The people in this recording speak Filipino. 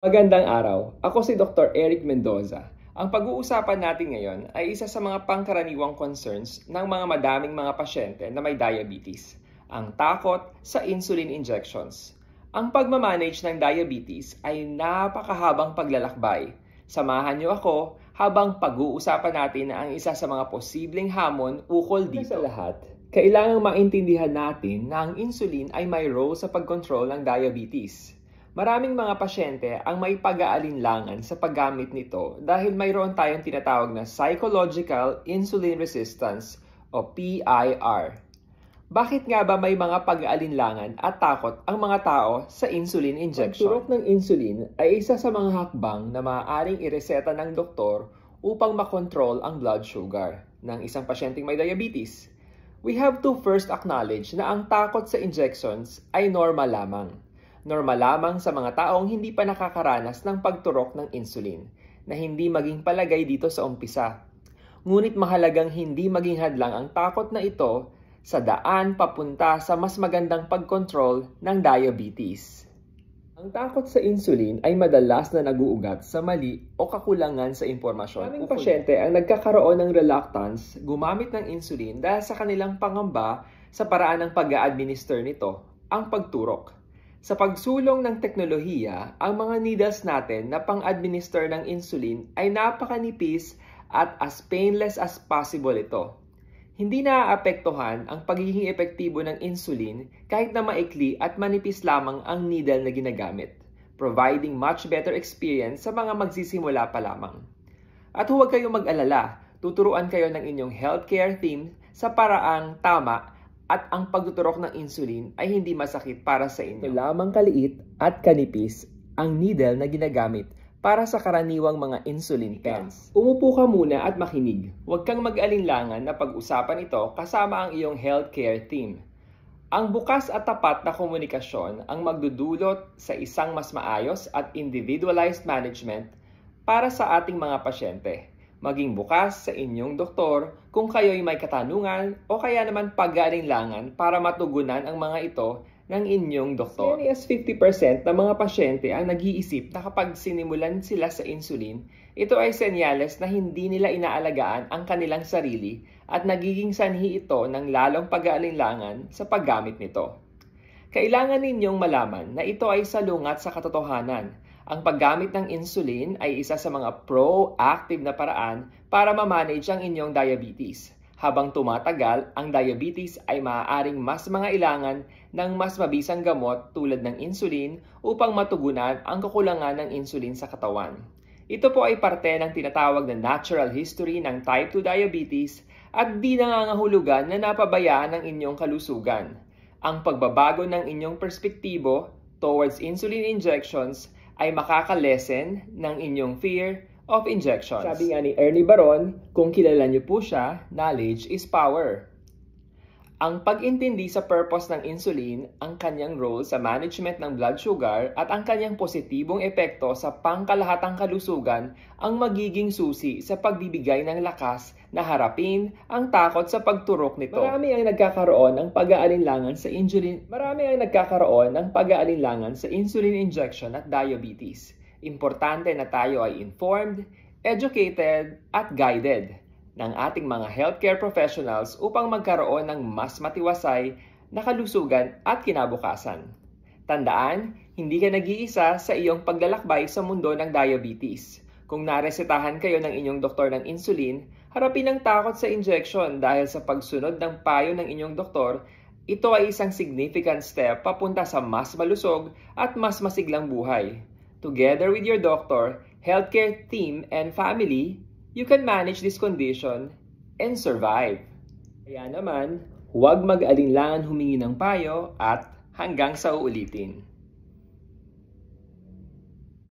Magandang araw. Ako si Dr. Eric Mendoza. Ang pag-uusapan natin ngayon ay isa sa mga pangkaraniwang concerns ng mga madaming mga pasyente na may diabetes, ang takot sa insulin injections. Ang pagmamanage ng diabetes ay napakahabang paglalakbay. Samahan niyo ako habang pag-uusapan natin ang isa sa mga posibleng hamon ukol dito. Sa lahat, kailangang maintindihan natin na ang insulin ay may role sa pagkontrol ng diabetes. Maraming mga pasyente ang may pag-aalinlangan sa paggamit nito dahil mayroon tayong tinatawag na Psychological Insulin Resistance o PIR. Bakit nga ba may mga pag-aalinlangan at takot ang mga tao sa insulin injection? Pagturok ng insulin ay isa sa mga hakbang na maaaring ireseta ng doktor upang makontrol ang blood sugar ng isang pasyenteng may diabetes. We have to first acknowledge na ang takot sa injections ay normal lamang. Normal lamang sa mga taong hindi pa nakakaranas ng pagturok ng insulin, na hindi maging palagay dito sa umpisa. Ngunit mahalagang hindi maging hadlang ang takot na ito sa daan papunta sa mas magandang pagkontrol ng diabetes. Ang takot sa insulin ay madalas na nag-uugat sa mali o kakulangan sa impormasyon. Maraming pasyente ang nagkakaroon ng reluctance gumamit ng insulin dahil sa kanilang pangamba sa paraan ng pag-a-administer nito, ang pagturok. Sa pagsulong ng teknolohiya, ang mga needles natin na pang-administer ng insulin ay napakanipis at as painless as possible ito. Hindi naaapektuhan ang pagiging epektibo ng insulin kahit na maikli at manipis lamang ang needle na ginagamit, providing much better experience sa mga magsisimula pa lamang. At huwag kayong mag-alala, tuturuan kayo ng inyong healthcare team sa paraang tama at ang pagtuturok ng insulin ay hindi masakit para sa inyo. Lamang kaliit at kanipis ang needle na ginagamit para sa karaniwang mga insulin pens. Umupo ka muna at makinig. Huwag kang mag-alinlangan na pag-usapan ito kasama ang iyong healthcare team. Ang bukas at tapat na komunikasyon ang magdudulot sa isang mas maayos at individualized management para sa ating mga pasyente. Maging bukas sa inyong doktor kung kayo'y may katanungan o kaya naman pag-aalinlangan para matugunan ang mga ito ng inyong doktor. As many as 50% ng mga pasyente ang nag-iisip na kapag sinimulan sila sa insulin, ito ay senyales na hindi nila inaalagaan ang kanilang sarili at nagiging sanhi ito ng lalong pag-aalinlangan sa paggamit nito. Kailangan ninyong malaman na ito ay salungat sa katotohanan. Ang paggamit ng insulin ay isa sa mga proactive na paraan para ma-manage ang inyong diabetes. Habang tumatagal, ang diabetes ay maaaring mas mangailangan ng mas mabisang gamot tulad ng insulin upang matugunan ang kakulangan ng insulin sa katawan. Ito po ay parte ng tinatawag na natural history ng type 2 diabetes at di nangangahulugan na napabayaan ang inyong kalusugan. Ang pagbabago ng inyong perspektibo towards insulin injections ay makakalesen ng inyong fear of injections. Sabi nga ni Ernie Baron, kung kilala niyo po siya, knowledge is power. Ang pag-intindi sa purpose ng insulin, ang kanyang role sa management ng blood sugar at ang kanyang positibong epekto sa pangkalahatang kalusugan ang magiging susi sa pagbibigay ng lakas na harapin ang takot sa pagturok nito. Marami ang nagkakaroon ng pag-aalinlangan sa insulin injection at diabetes. Importante na tayo ay informed, educated at guided ng ating mga healthcare professionals upang magkaroon ng mas matiwasay na kalusugan at kinabukasan. Tandaan, hindi ka nag-iisa sa iyong paglalakbay sa mundo ng diabetes. Kung naresetahan kayo ng inyong doktor ng insulin, harapin ang takot sa injection dahil sa pagsunod ng payo ng inyong doktor, ito ay isang significant step papunta sa mas malusog at mas masiglang buhay. Together with your doctor, healthcare team, and family, you can manage this condition and survive. Kaya naman, huwag mag-alinlangan humingi ng payo at hanggang sa uulitin.